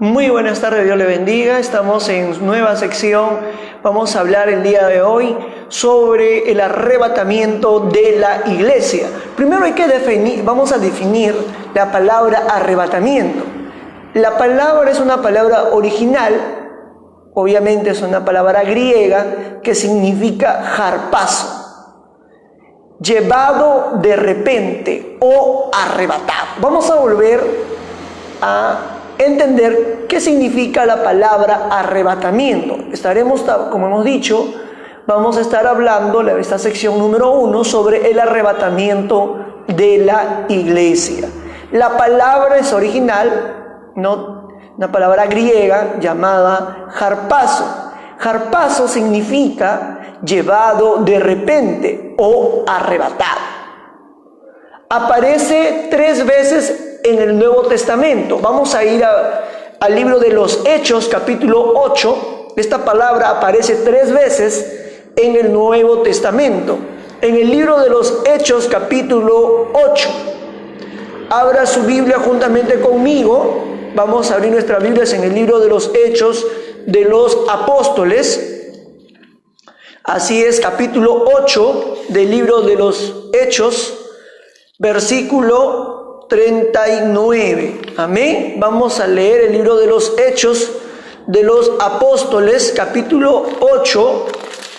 Muy buenas tardes, Dios le bendiga. Estamos en nueva sección. Vamos a hablar el día de hoy sobre el arrebatamiento de la iglesia. Primero vamos a definir la palabra arrebatamiento. La palabra es una palabra original, obviamente es una palabra griega que significa harpazo, llevado de repente o arrebatado. Vamos a volver a entender qué significa la palabra arrebatamiento. Estaremos, como hemos dicho, vamos a estar hablando en esta sección número 1 sobre el arrebatamiento de la iglesia. La palabra es original, una palabra griega llamada harpazo. Harpazo significa llevado de repente o arrebatado. Aparece 3 veces en el Nuevo Testamento. Vamos a ir al libro de los Hechos, capítulo 8. Esta palabra aparece 3 veces en el Nuevo Testamento. En el libro de los Hechos, capítulo 8. Abra su Biblia juntamente conmigo. Vamos a abrir nuestras Biblias en el libro de los Hechos de los Apóstoles. Así es, capítulo 8 del libro de los Hechos, versículo 39. Amén. Vamos a leer el libro de los Hechos de los Apóstoles, capítulo 8,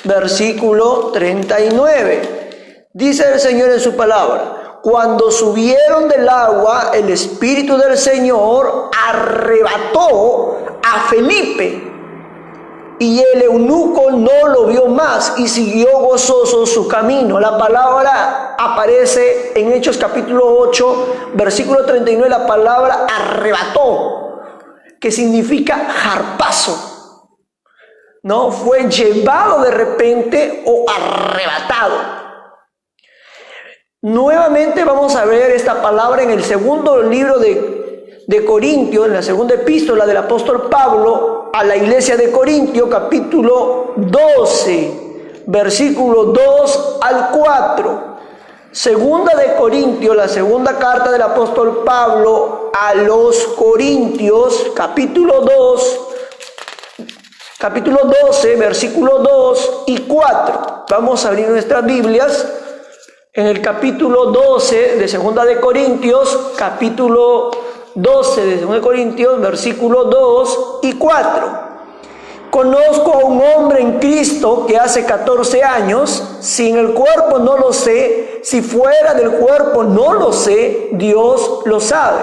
versículo 39. Dice el Señor en su palabra: cuando subieron del agua, el Espíritu del Señor arrebató a Felipe, y el eunuco no lo vio más y siguió gozoso su camino. La palabra aparece en Hechos capítulo 8, versículo 39, la palabra arrebató, que significa harpazo. ¿No? Fue llevado de repente o arrebatado. Nuevamente vamos a ver esta palabra en el segundo libro de Corintios, en la segunda epístola del apóstol Pablo a la iglesia de Corintio, capítulo 12, versículo 2 al 4. Segunda de Corintios, la segunda carta del apóstol Pablo a los Corintios, capítulo 12, versículo 2 y 4. Vamos a abrir nuestras Biblias en el capítulo 12 de segunda de Corintios, capítulo 12 de 2 Corintios, versículos 2 y 4. Conozco a un hombre en Cristo que hace 14 años, si en el cuerpo no lo sé, si fuera del cuerpo no lo sé, Dios lo sabe.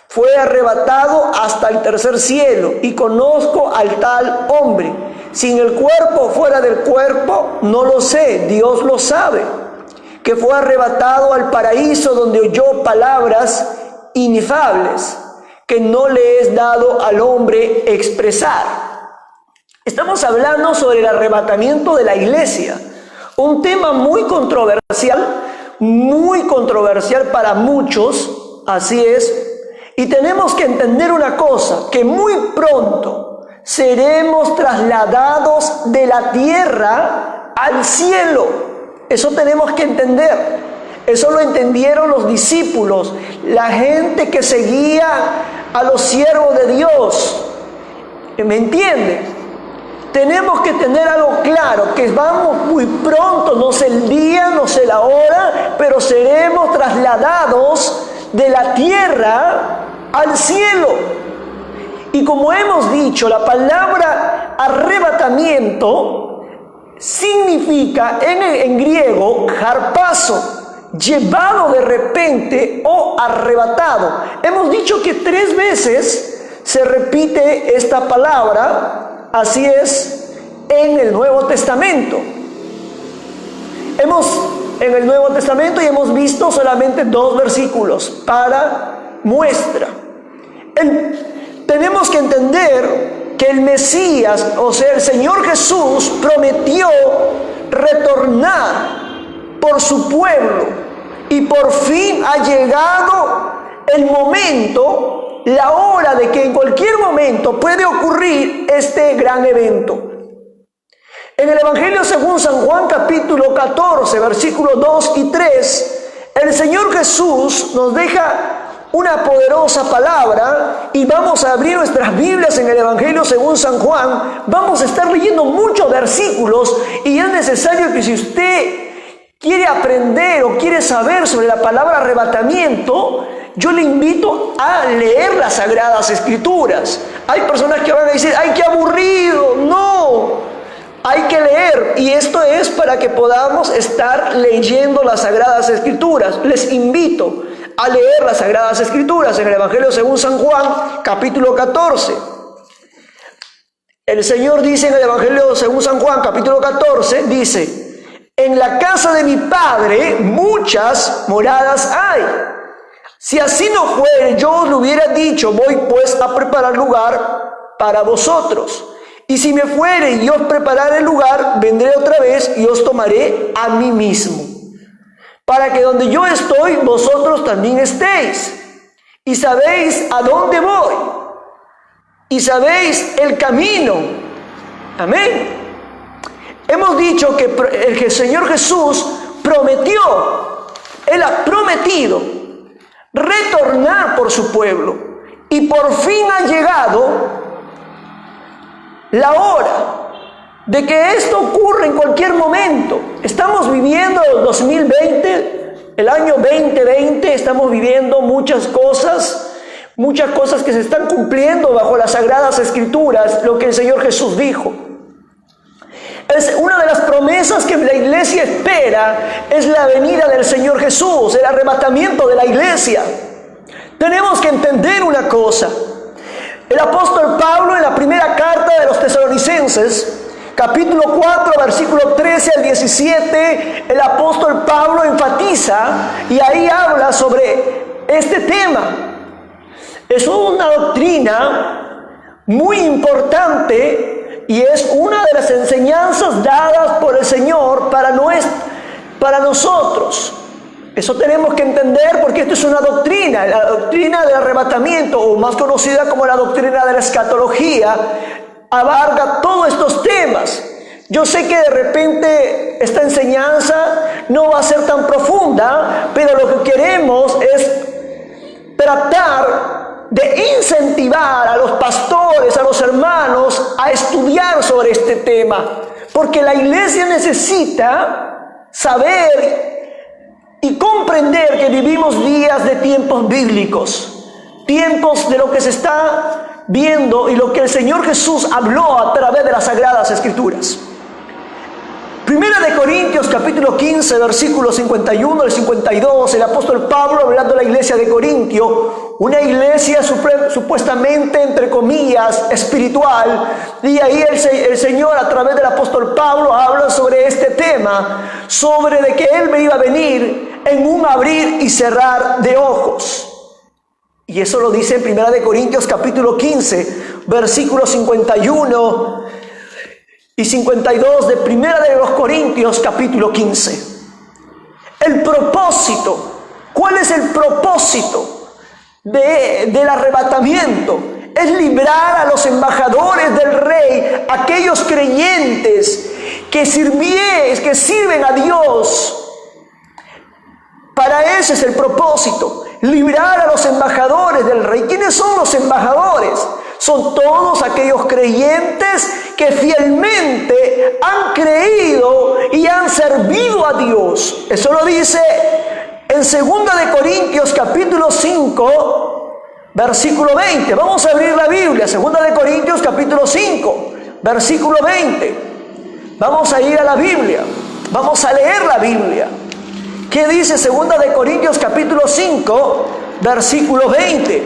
Fue arrebatado hasta el tercer cielo, y conozco al tal hombre. Si en el cuerpo fuera del cuerpo no lo sé, Dios lo sabe. Que fue arrebatado al paraíso, donde oyó palabras inefables que no le es dado al hombre expresar. Estamos hablando sobre el arrebatamiento de la iglesia, un tema muy controversial para muchos, así es, y tenemos que entender una cosa, que muy pronto seremos trasladados de la tierra al cielo. Eso tenemos que entender. Eso lo entendieron los discípulos, la gente que seguía a los siervos de Dios. ¿Me entienden? Tenemos que tener algo claro, que vamos muy pronto, no sé el día, no sé la hora, pero seremos trasladados de la tierra al cielo. Y como hemos dicho, la palabra arrebatamiento significa en griego harpazo, llevado de repente o arrebatado. Hemos dicho que 3 veces se repite esta palabra, así es, en el Nuevo Testamento. En el Nuevo Testamento y hemos visto solamente 2 versículos para muestra. Tenemos que entender que el Mesías, o sea, el Señor Jesús, prometió retornar por su pueblo, y por fin ha llegado el momento, la hora de que en cualquier momento puede ocurrir este gran evento. En el Evangelio según San Juan, capítulo 14, versículos 2 y 3, el Señor Jesús nos deja una poderosa palabra y vamos a abrir nuestras Biblias en el Evangelio según San Juan. Vamos a estar leyendo muchos versículos y es necesario que si usted quiere aprender o quiere saber sobre la palabra arrebatamiento, yo le invito a leer las Sagradas Escrituras. Hay personas que van a decir, ¡ay, qué aburrido! No, hay que leer, y esto es para que podamos estar leyendo las Sagradas Escrituras. Les invito a leer las Sagradas Escrituras en el Evangelio según San Juan, capítulo 14. El Señor dice en el Evangelio según San Juan, capítulo 14, dice: en la casa de mi Padre muchas moradas hay. Si así no fuere, yo os lo hubiera dicho, voy pues a preparar lugar para vosotros. Y si me fuere y os prepararé el lugar, vendré otra vez y os tomaré a mí mismo, para que donde yo estoy, vosotros también estéis. Y sabéis a dónde voy, y sabéis el camino. Amén. Hemos dicho que el Señor Jesús prometió, Él ha prometido retornar por su pueblo, y por fin ha llegado la hora de que esto ocurra en cualquier momento. Estamos viviendo el 2020, el año 2020, estamos viviendo muchas cosas que se están cumpliendo bajo las Sagradas Escrituras, lo que el Señor Jesús dijo. Es una de las promesas que la iglesia espera, es la venida del Señor Jesús, el arrebatamiento de la iglesia. Tenemos que entender una cosa. El apóstol Pablo, en la primera carta de los Tesalonicenses, capítulo 4, versículo 13 al 17, el apóstol Pablo enfatiza y ahí habla sobre este tema. Es una doctrina muy importante y es una de las enseñanzas dadas por el Señor para nosotros. Eso tenemos que entender, porque esto es una doctrina, la doctrina del arrebatamiento, o más conocida como la doctrina de la escatología, abarca todos estos temas. Yo sé que de repente esta enseñanza no va a ser tan profunda, pero lo que queremos es tratar de incentivar a los pastores, a los hermanos, a estudiar sobre este tema, porque la iglesia necesita saber y comprender que vivimos días de tiempos bíblicos, tiempos de lo que se está viendo y lo que el Señor Jesús habló a través de las Sagradas Escrituras. Primera de Corintios capítulo 15, versículos 51 al 52, el apóstol Pablo hablando de la iglesia de Corintio, una iglesia supuestamente, entre comillas, espiritual, y ahí el Señor a través del apóstol Pablo habla sobre este tema, sobre de que Él me iba a venir en un abrir y cerrar de ojos. Y eso lo dice en Primera de Corintios capítulo 15, versículos 51 y 52 de Primera de los Corintios capítulo 15. El propósito, ¿cuál es el propósito del arrebatamiento? Es librar a los embajadores del Rey, aquellos creyentes que sirven a Dios. Para eso es el propósito, librar a los embajadores del Rey. ¿Quiénes son los embajadores? Son todos aquellos creyentes que fielmente han creído y han servido a Dios. Eso lo dice en 2 de Corintios capítulo 5, versículo 20. Vamos a abrir la Biblia, 2 de Corintios capítulo 5, versículo 20. Vamos a ir a la Biblia, vamos a leer la Biblia. ¿Qué dice 2 de Corintios capítulo 5, versículo 20?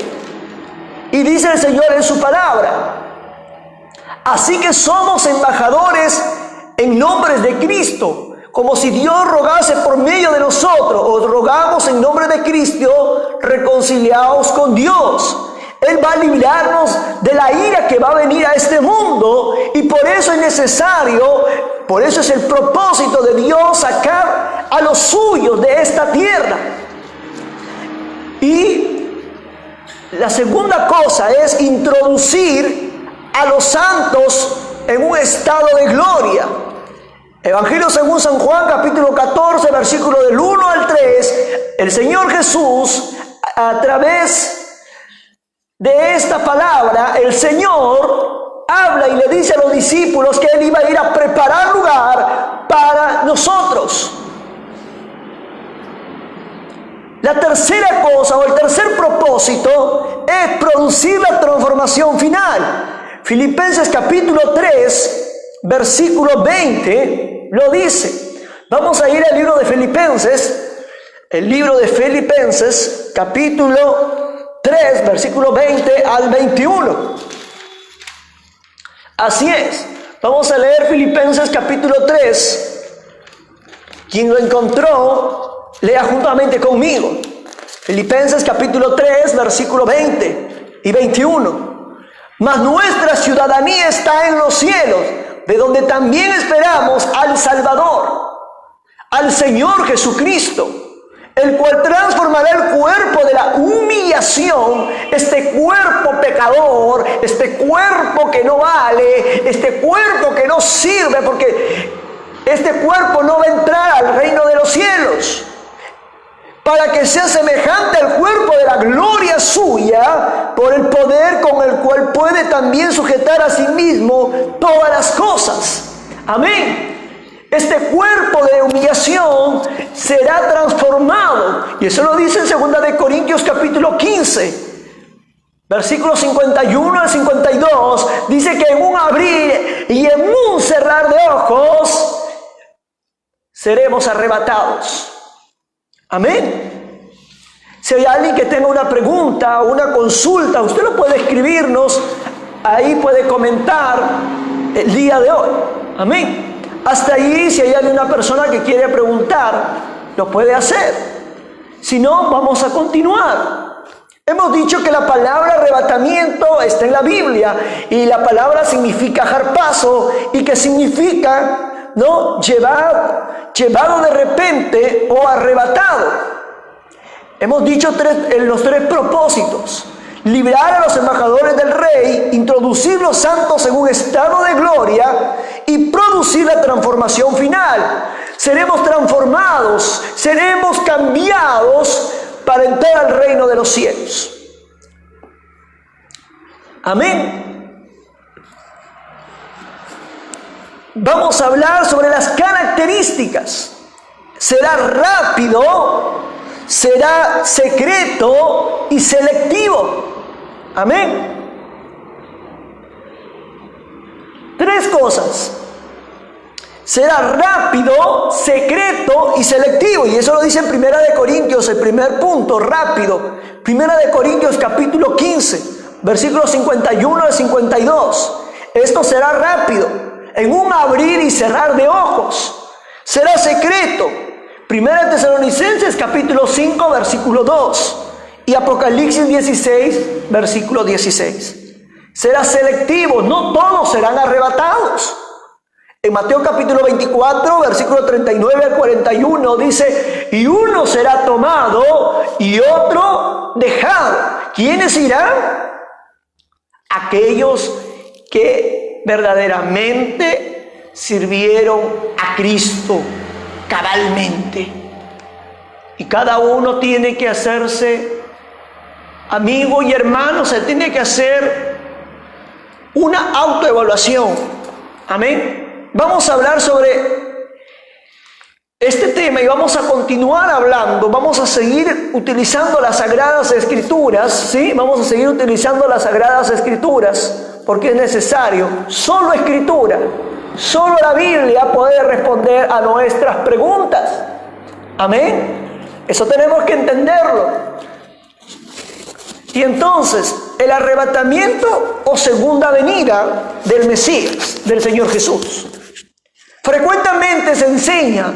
Y dice el Señor en su palabra: así que somos embajadores en nombre de Cristo, como si Dios rogase por medio de nosotros. Os rogamos en nombre de Cristo, reconciliaos con Dios. Él va a librarnos de la ira que va a venir a este mundo, y por eso es necesario, por eso es el propósito de Dios sacar a los suyos de esta tierra. Y la segunda cosa es introducir a los santos en un estado de gloria. Evangelio según San Juan capítulo 14, versículo del 1 al 3, el Señor Jesús a través de esta palabra, el Señor habla y le dice a los discípulos que Él iba a ir a preparar lugar para nosotros. La tercera cosa o el tercer propósito es producir la transformación final. Filipenses capítulo 3, versículo 20 lo dice. Vamos a ir al libro de Filipenses, el libro de Filipenses capítulo 3, versículo 20 al 21. Así es. Vamos a leer Filipenses capítulo 3. Quien lo encontró, lea juntamente conmigo. Filipenses capítulo 3, versículo 20 y 21. Mas nuestra ciudadanía está en los cielos, de donde también esperamos al Salvador, al Señor Jesucristo, el cual transformará el cuerpo de la humillación, este cuerpo pecador, este cuerpo que no vale, este cuerpo que no sirve, porque este cuerpo no va a entrar al reino de los cielos, para que sea semejante al cuerpo de la gloria suya, por el poder con el cual puede también sujetar a sí mismo todas las cosas. Amén. Este cuerpo de humillación será transformado, y eso lo dice en 2 de Corintios capítulo 15, versículos 51 al 52, dice que en un abrir y en un cerrar de ojos seremos arrebatados. Amén. Si hay alguien que tenga una pregunta o una consulta, usted lo puede escribirnos, ahí puede comentar el día de hoy. Amén. Hasta ahí, si hay alguna persona que quiere preguntar, lo puede hacer. Si no, vamos a continuar. Hemos dicho que la palabra arrebatamiento está en la Biblia, y la palabra significa harpazo, y que significa, ¿no?, llevado de repente o arrebatado. Hemos dicho los tres propósitos: librar a los embajadores del rey, introducir los santos en un estado de gloria y producir la transformación final. Seremos transformados, seremos cambiados para entrar al reino de los cielos. Amén. Vamos a hablar sobre las características. Será rápido, será secreto y selectivo. Amén. Tres cosas. Será rápido, secreto y selectivo. Y eso lo dice en 1 de Corintios, el primer punto, rápido. 1 de Corintios capítulo 15, versículos 51 al 52. Esto será rápido, en un abrir y cerrar de ojos. Será secreto. 1 Tesalonicenses capítulo 5, versículo 2. Y Apocalipsis 16, versículo 16. Será selectivo, no todos serán arrebatados. En Mateo capítulo 24, versículo 39 al 41 dice: y uno será tomado y otro dejado. ¿Quiénes irán? Aquellos que verdaderamente sirvieron a Cristo cabalmente. Y cada uno tiene que hacerse amigo y hermano, se tiene que hacer una autoevaluación. Amén. Vamos a hablar sobre este tema y vamos a continuar hablando. Vamos a seguir utilizando las Sagradas Escrituras, ¿sí? Vamos a seguir utilizando las Sagradas Escrituras porque es necesario. Solo Escritura, solo la Biblia puede responder a nuestras preguntas. Amén. Eso tenemos que entenderlo. Y entonces, el arrebatamiento o segunda venida del Mesías, del Señor Jesús. Frecuentemente se enseña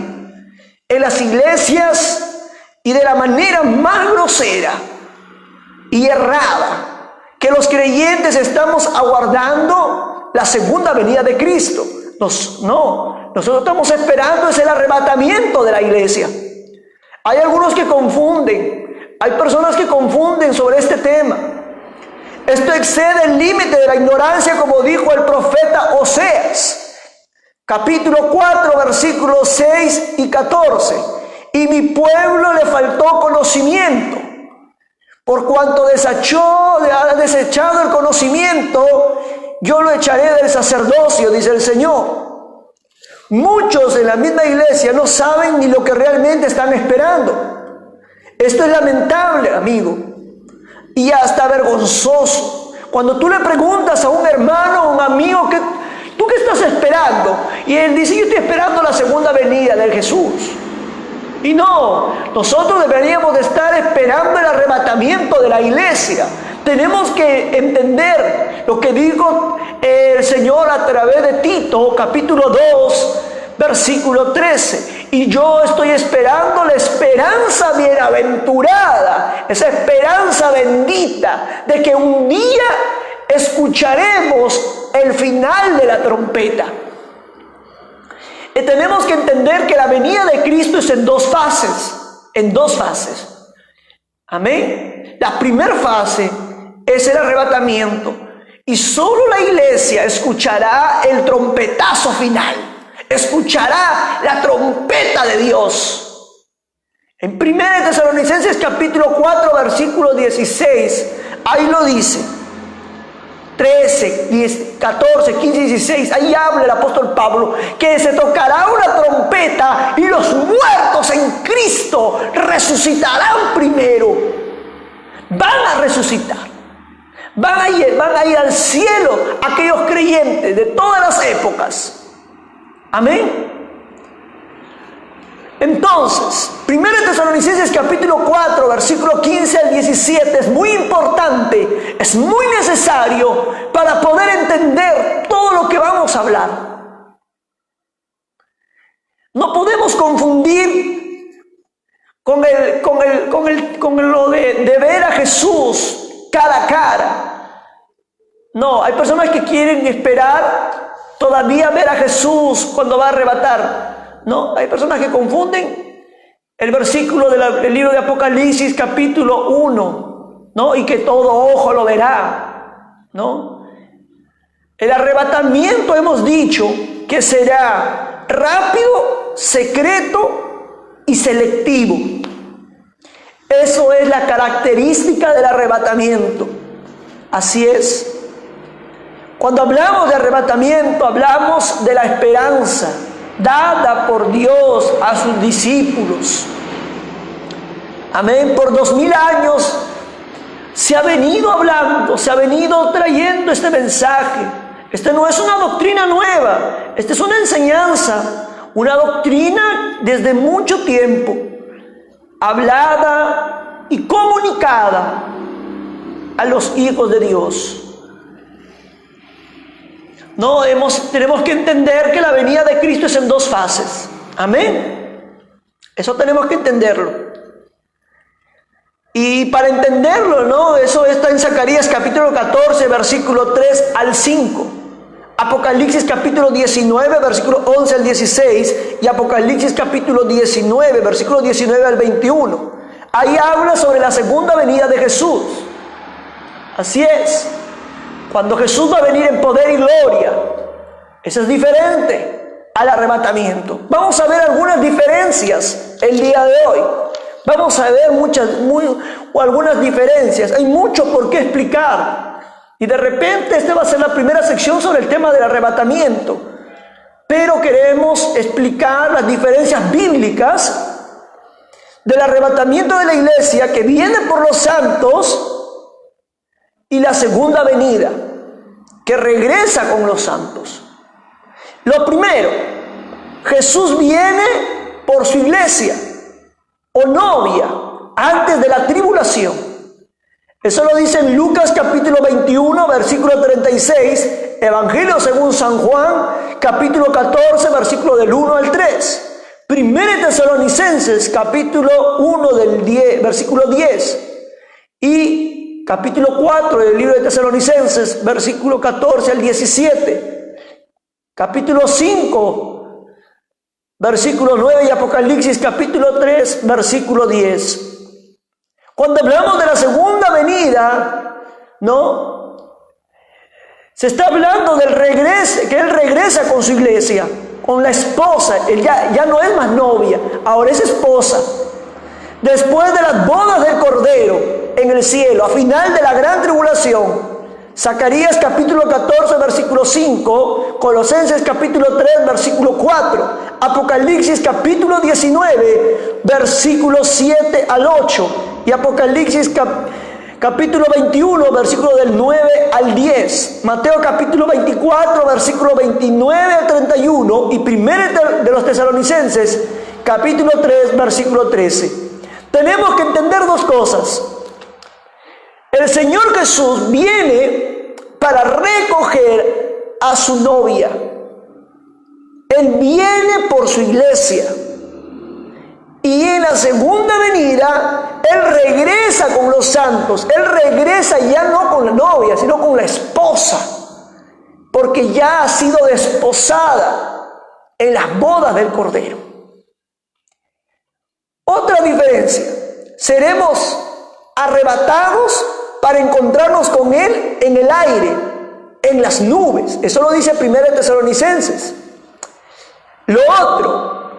en las iglesias y de la manera más grosera y errada que los creyentes estamos aguardando la segunda venida de Cristo. Nosotros estamos esperando es el arrebatamiento de la iglesia. Hay algunos que confunden, hay personas que confunden sobre este tema. Esto excede el límite de la ignorancia, como dijo el profeta Oseas. Capítulo 4, versículos 6 y 14. Y mi pueblo le faltó conocimiento, Por cuanto ha desechado el conocimiento, yo lo echaré del sacerdocio, dice el Señor. Muchos en la misma iglesia no saben ni lo que realmente están esperando. Esto es lamentable, amigo, y hasta vergonzoso. Cuando tú le preguntas a un hermano o un amigo, ¿tú qué estás esperando? Y él dice, yo estoy esperando la segunda venida de Jesús. Y no, nosotros deberíamos de estar esperando el arrebatamiento de la iglesia. Tenemos que entender lo que dijo el Señor a través de Tito, capítulo 2, versículo 13. Y yo estoy esperando la esperanza bienaventurada, esa esperanza bendita de que un día escucharemos el final de la trompeta. Y tenemos que entender que la venida de Cristo es en dos fases. Amén. La primera fase es el arrebatamiento, y solo la iglesia escuchará el trompetazo final, escuchará la trompeta de Dios. En 1 Tesalonicenses capítulo 4 versículo 16, ahí lo dice. 13, 10, 14, 15, 16, ahí habla el apóstol Pablo que se tocará una trompeta y los muertos en Cristo resucitarán primero. Van a resucitar, van a ir al cielo aquellos creyentes de todas las épocas. Amén. Entonces, 1 Tesalonicenses capítulo 4, versículo 15 al 17 es muy importante, es muy necesario para poder entender todo lo que vamos a hablar. No podemos confundir con lo de ver a Jesús cara a cara. No, hay personas que quieren esperar todavía ver a Jesús cuando va a arrebatar. No, hay personas que confunden el versículo del libro de Apocalipsis capítulo 1, ¿no? Y que todo ojo lo verá, ¿no? El arrebatamiento hemos dicho que será rápido, secreto y selectivo. Eso es la característica del arrebatamiento. Así es. Cuando hablamos de arrebatamiento, hablamos de la esperanza dada por Dios a sus discípulos. Amén. Por 2000 años se ha venido hablando, se ha venido trayendo este mensaje. Esta no es una doctrina nueva, esta es una enseñanza, una doctrina desde mucho tiempo, hablada y comunicada a los hijos de Dios. No, tenemos que entender que la venida de Cristo es en dos fases. Amén. Eso tenemos que entenderlo. Y para entenderlo, ¿no? Eso está en Zacarías capítulo 14, versículo 3 al 5. Apocalipsis capítulo 19, versículo 11 al 16. Y Apocalipsis capítulo 19, versículo 19 al 21. Ahí habla sobre la segunda venida de Jesús. Así es. Cuando Jesús va a venir en poder y gloria, eso es diferente al arrebatamiento. Vamos a ver algunas diferencias el día de hoy. Vamos a ver algunas diferencias. Hay mucho por qué explicar. Y de repente esta va a ser la primera sección sobre el tema del arrebatamiento. Pero queremos explicar las diferencias bíblicas del arrebatamiento de la iglesia que viene por los santos y la segunda venida, que regresa con los santos. Lo primero, Jesús viene por su iglesia o novia antes de la tribulación. Eso lo dice en Lucas capítulo 21, versículo 36, Evangelio según San Juan, capítulo 14, versículo del 1 al 3. 1 Tesalonicenses capítulo 1, versículo 10. Y capítulo 4 del libro de Tesalonicenses, versículo 14 al 17. Capítulo 5, versículo 9 y Apocalipsis capítulo 3, versículo 10. Cuando hablamos de la segunda venida, ¿no? Se está hablando del regreso, que Él regresa con su iglesia, con la esposa. Él ya no es más novia, ahora es esposa. Después de las bodas del Cordero, en el cielo, a final de la gran tribulación. Zacarías capítulo 14, versículo 5, Colosenses capítulo 3, versículo 4, Apocalipsis capítulo 19, versículo 7 al 8, y Apocalipsis capítulo 21, versículo del 9 al 10, Mateo capítulo 24, versículo 29 al 31, y primero de los Tesalonicenses capítulo 3, versículo 13. Tenemos que entender dos cosas. El Señor Jesús viene para recoger a su novia. Él viene por su iglesia. Y en la segunda venida, Él regresa con los santos. Él regresa ya no con la novia, sino con la esposa. Porque ya ha sido desposada en las bodas del Cordero. Otra diferencia. Seremos arrebatados para encontrarnos con Él en el aire, en las nubes. Eso lo dice 1 Tesalonicenses. Lo otro,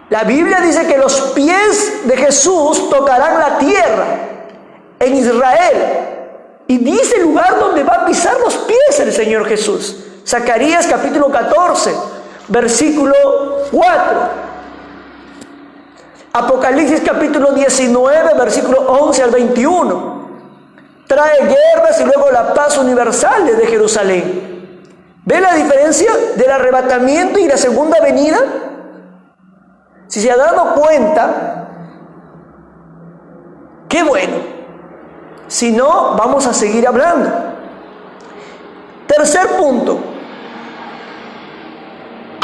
la Biblia dice que los pies de Jesús tocarán la tierra en Israel. Y dice el lugar donde va a pisar los pies el Señor Jesús. Zacarías capítulo 14, versículo 4. Apocalipsis capítulo 19, versículo 11 al 21. Trae guerras y luego la paz universal desde Jerusalén. ¿Ve la diferencia del arrebatamiento y la segunda venida? Si se ha dado cuenta, qué bueno. Si no, vamos a seguir hablando. Tercer punto.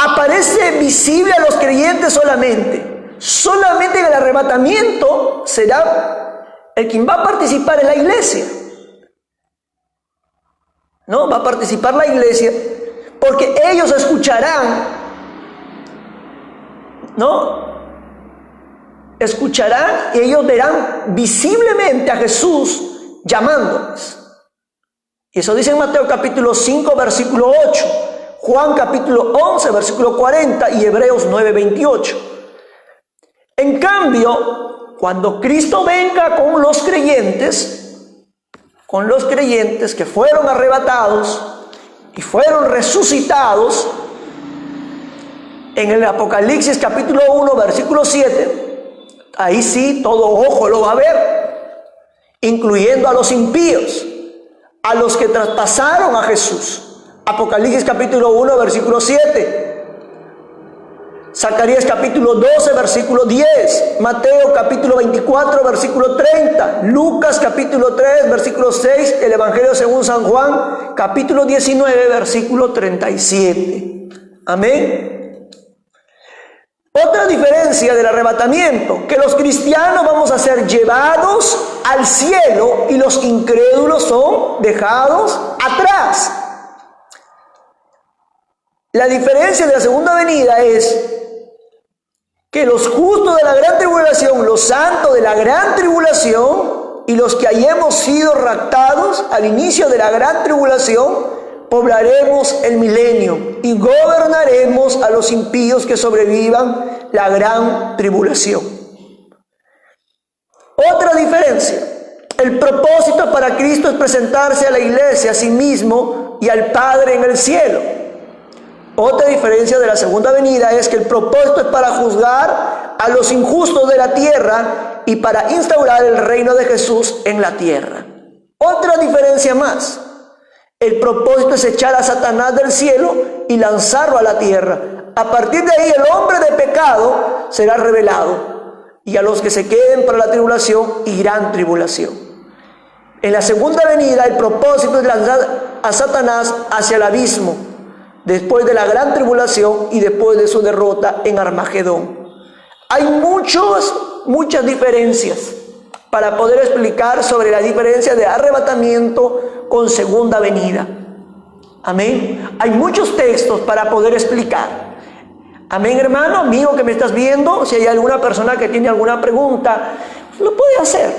Aparece visible a los creyentes solamente. Solamente en el arrebatamiento será el quien va a participar en la iglesia. No, va a participar la iglesia porque ellos escucharán, ¿no? Escucharán y ellos verán visiblemente a Jesús llamándoles. Y eso dice en Mateo capítulo 5, versículo 8, Juan capítulo 11, versículo 40 y Hebreos 9, 28. En cambio, cuando Cristo venga con los creyentes que fueron arrebatados y fueron resucitados, en el Apocalipsis capítulo 1, versículo 7, ahí sí todo ojo lo va a ver, incluyendo a los impíos, a los que traspasaron a Jesús. Apocalipsis capítulo 1, versículo 7. Zacarías capítulo 12, versículo 10, Mateo capítulo 24, versículo 30, Lucas capítulo 3, versículo 6, el Evangelio según San Juan, capítulo 19, versículo 37. Amén. Otra diferencia del arrebatamiento, que los cristianos vamos a ser llevados al cielo y los incrédulos son dejados atrás. La diferencia de la segunda venida es que los justos de la gran tribulación, los santos de la gran tribulación y los que hayamos sido raptados al inicio de la gran tribulación, poblaremos el milenio y gobernaremos a los impíos que sobrevivan la gran tribulación. Otra diferencia, el propósito para Cristo es presentarse a la iglesia, a sí mismo y al Padre en el cielo. Otra diferencia de la segunda venida es que el propósito es para juzgar a los injustos de la tierra y para instaurar el reino de Jesús en la tierra. Otra diferencia más, el propósito es echar a Satanás del cielo y lanzarlo a la tierra. A partir de ahí el hombre de pecado será revelado y a los que se queden para la tribulación y gran tribulación. En la segunda venida el propósito es lanzar a Satanás hacia el abismo, después de la gran tribulación y después de su derrota en Armagedón. Hay muchas diferencias para poder explicar sobre la diferencia de arrebatamiento con segunda venida. Amén. Hay muchos textos para poder explicar. Amén, hermano, amigo que me estás viendo. Si hay alguna persona que tiene alguna pregunta, lo puede hacer.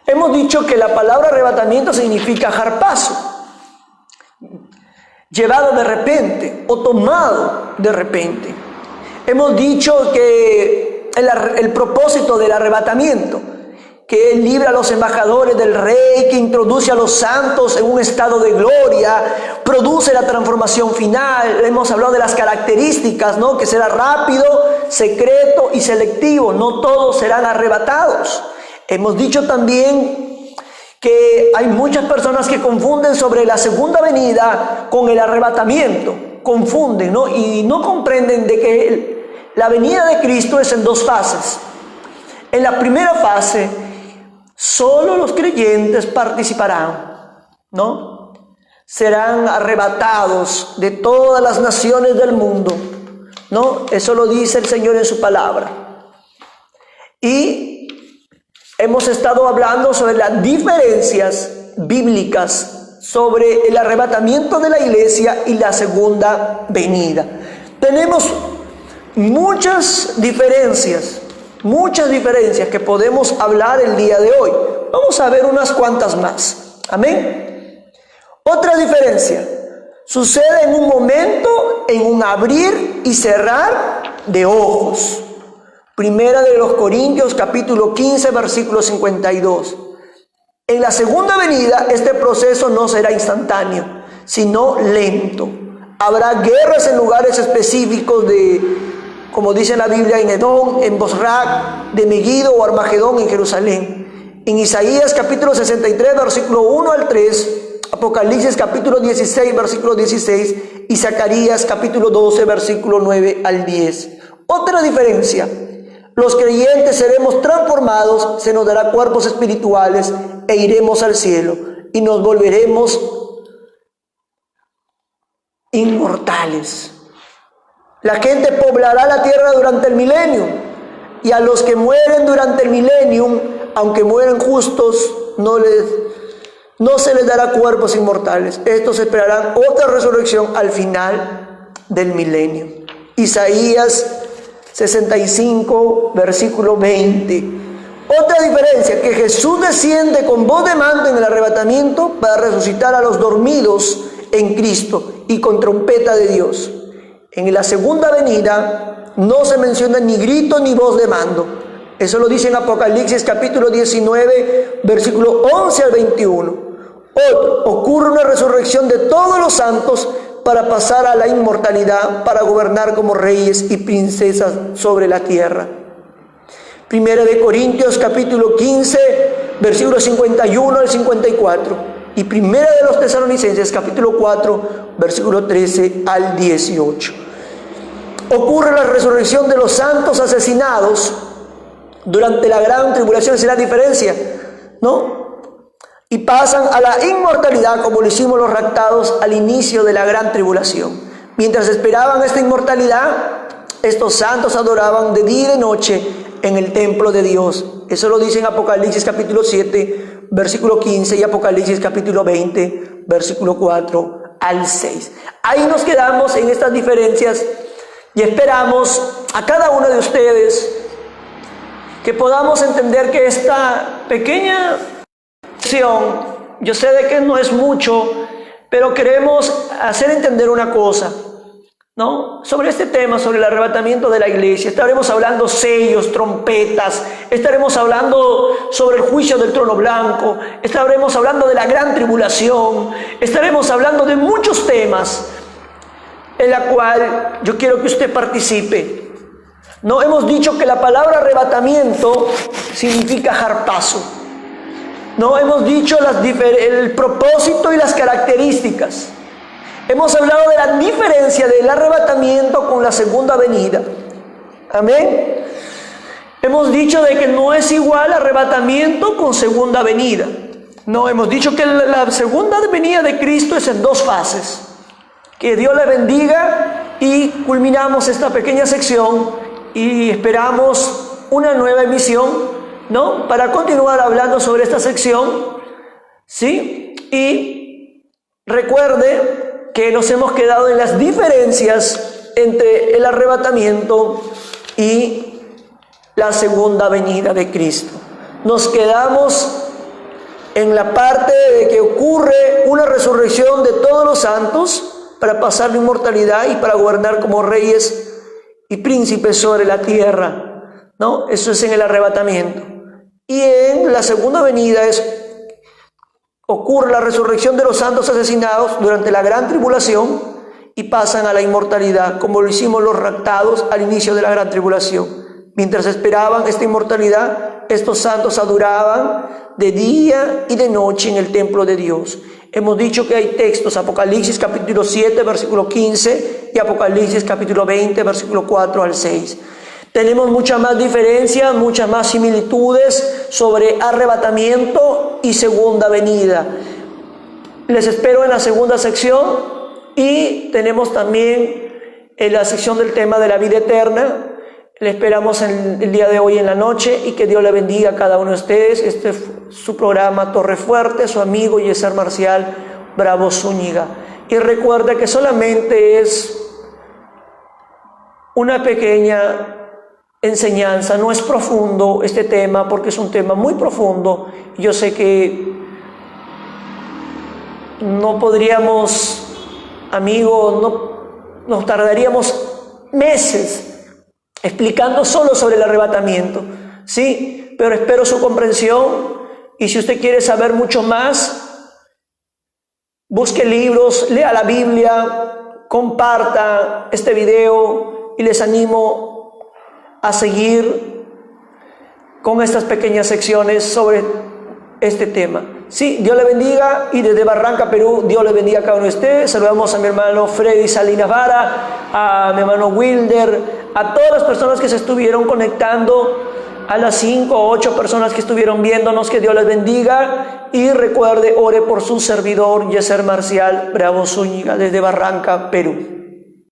Hemos dicho que la palabra arrebatamiento significa jarpazo, llevado de repente o tomado de repente. Hemos dicho que el propósito del arrebatamiento, que libra a los embajadores del rey, que introduce a los santos en un estado de gloria, produce la transformación final. Hemos hablado de las características, ¿no? Que será rápido, secreto y selectivo. No todos serán arrebatados. Hemos dicho también que hay muchas personas que confunden sobre la segunda venida con el arrebatamiento. Confunden, ¿no? Y no comprenden de que la venida de Cristo es en dos fases. En la primera fase, solo los creyentes participarán, ¿no? Serán arrebatados de todas las naciones del mundo, ¿no? Eso lo dice el Señor en su palabra. Y hemos estado hablando sobre las diferencias bíblicas sobre el arrebatamiento de la iglesia y la segunda venida. Tenemos muchas diferencias que podemos hablar el día de hoy. Vamos a ver unas cuantas más. Amén. Otra diferencia sucede en un momento, en un abrir y cerrar de ojos. Primera de los Corintios, capítulo 15, versículo 52. En la segunda venida, este proceso no será instantáneo, sino lento. Habrá guerras en lugares específicos como dice la Biblia, en Edom, en Bosrac, de Megiddo o Armagedón en Jerusalén. En Isaías capítulo 63, versículo 1 al 3, Apocalipsis capítulo 16, versículo 16, y Zacarías capítulo 12, versículo 9 al 10. Otra diferencia: los creyentes seremos transformados, se nos dará cuerpos espirituales e iremos al cielo y nos volveremos inmortales. La gente poblará la tierra durante el milenio, y a los que mueren durante el milenio, aunque mueren justos, no se les dará cuerpos inmortales. Estos esperarán otra resurrección al final del milenio. Isaías 65, versículo 20. Otra diferencia, que Jesús desciende con voz de mando en el arrebatamiento para resucitar a los dormidos en Cristo y con trompeta de Dios. En la segunda venida no se menciona ni grito ni voz de mando. Eso lo dice en Apocalipsis capítulo 19, versículo 11 al 21. Ocurre una resurrección de todos los santos para pasar a la inmortalidad, para gobernar como reyes y princesas sobre la tierra. Primera de Corintios capítulo 15, versículo 51 al 54. Y Primera de los Tesalonicenses capítulo 4, versículo 13 al 18. Ocurre la resurrección de los santos asesinados durante la gran tribulación. Esa es la diferencia, ¿no? Y pasan a la inmortalidad, como lo hicimos los raptados al inicio de la gran tribulación. Mientras esperaban esta inmortalidad, estos santos adoraban de día y de noche en el templo de Dios. Eso lo dice en Apocalipsis capítulo 7, versículo 15, y Apocalipsis capítulo 20, versículo 4 al 6. Ahí nos quedamos en estas diferencias y esperamos a cada uno de ustedes que podamos entender que esta pequeña sección, yo sé de que no es mucho, pero queremos hacer entender una cosa, ¿no? Sobre este tema, sobre el arrebatamiento de la iglesia. Estaremos hablando sellos, trompetas, estaremos hablando sobre el juicio del trono blanco, estaremos hablando de la gran tribulación, estaremos hablando de muchos temas en la cual yo quiero que usted participe. No hemos dicho que la palabra arrebatamiento significa jarpazo. No hemos dicho el propósito y las características. Hemos hablado de la diferencia del arrebatamiento con la segunda venida. Amén. Hemos dicho de que no es igual arrebatamiento con segunda venida. No, hemos dicho que la segunda venida de Cristo es en dos fases. Que Dios le bendiga y culminamos esta pequeña sección y esperamos una nueva emisión, ¿no? Para continuar hablando sobre esta sección, ¿sí? Y recuerde que nos hemos quedado en las diferencias entre el arrebatamiento y la segunda venida de Cristo. Nos quedamos en la parte de que ocurre una resurrección de todos los santos para pasar la inmortalidad y para gobernar como reyes y príncipes sobre la tierra, ¿no? Eso es en el arrebatamiento. Y en la segunda venida ocurre la resurrección de los santos asesinados durante la gran tribulación y pasan a la inmortalidad, como lo hicimos los raptados al inicio de la gran tribulación. Mientras esperaban esta inmortalidad, estos santos adoraban de día y de noche en el templo de Dios. Hemos dicho que hay textos, Apocalipsis capítulo 7, versículo 15 y Apocalipsis capítulo 20, versículo 4 al 6. Tenemos muchas más diferencias, muchas más similitudes sobre arrebatamiento y segunda venida. Les espero en la segunda sección y tenemos también en la sección del tema de la vida eterna. Le esperamos el día de hoy en la noche y que Dios le bendiga a cada uno de ustedes. Este es su programa Torre Fuerte, su amigo Yeser Marcial Bravo Zúñiga. Y recuerda que solamente es una pequeña enseñanza, no es profundo este tema porque es un tema muy profundo. Yo sé que no podríamos, amigo, nos tardaríamos meses explicando solo sobre el arrebatamiento, sí, pero espero su comprensión. Y si usted quiere saber mucho más, busque libros, lea la Biblia, comparta este video y les animo a seguir con estas pequeñas secciones sobre este tema. Sí, Dios le bendiga, y desde Barranca, Perú, Dios le bendiga a cada uno de ustedes. Saludamos a mi hermano Freddy Salinas Vara, a mi hermano Wilder, a todas las personas que se estuvieron conectando, a las 5 o 8 personas que estuvieron viéndonos, que Dios les bendiga. Y recuerde, ore por su servidor Yeser Marcial Bravo Zúñiga desde Barranca, Perú.